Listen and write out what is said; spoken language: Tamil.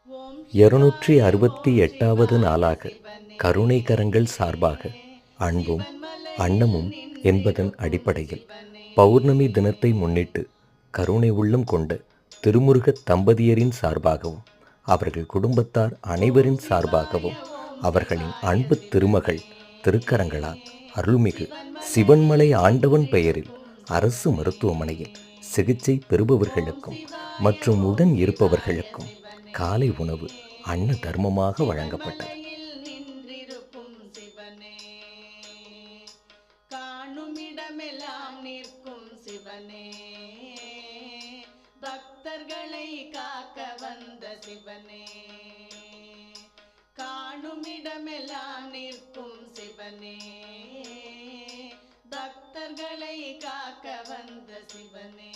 268வது நாளாக கருணை கரங்கள் சார்பாக அன்பும் அன்னமும் என்பதன் அடிப்படையில் பௌர்ணமி தினத்தை முன்னிட்டு கருணை உள்ளம் கொண்ட திருமுருக தம்பதியரின் சார்பாகவும் அவர்கள் குடும்பத்தார் அனைவரின் சார்பாகவும் அவர்களின் அன்பு திருமகள் திருக்கரங்களால் அருள்மிகு சிவன்மலை ஆண்டவன் பெயரில் அரசு மருத்துவமனையில் சிகிச்சை பெறுபவர்களுக்கும் மற்றும் உடன் இருப்பவர்களுக்கும் காலை உணவு அன்ன தர்மமாக வழங்கப்பட்டது. பக்தர்களை காக்க வந்த சிவனே, காணுமிடமெல்லாம் நிற்கும் சிவனே, பக்தர்களை காக்க வந்த சிவனே.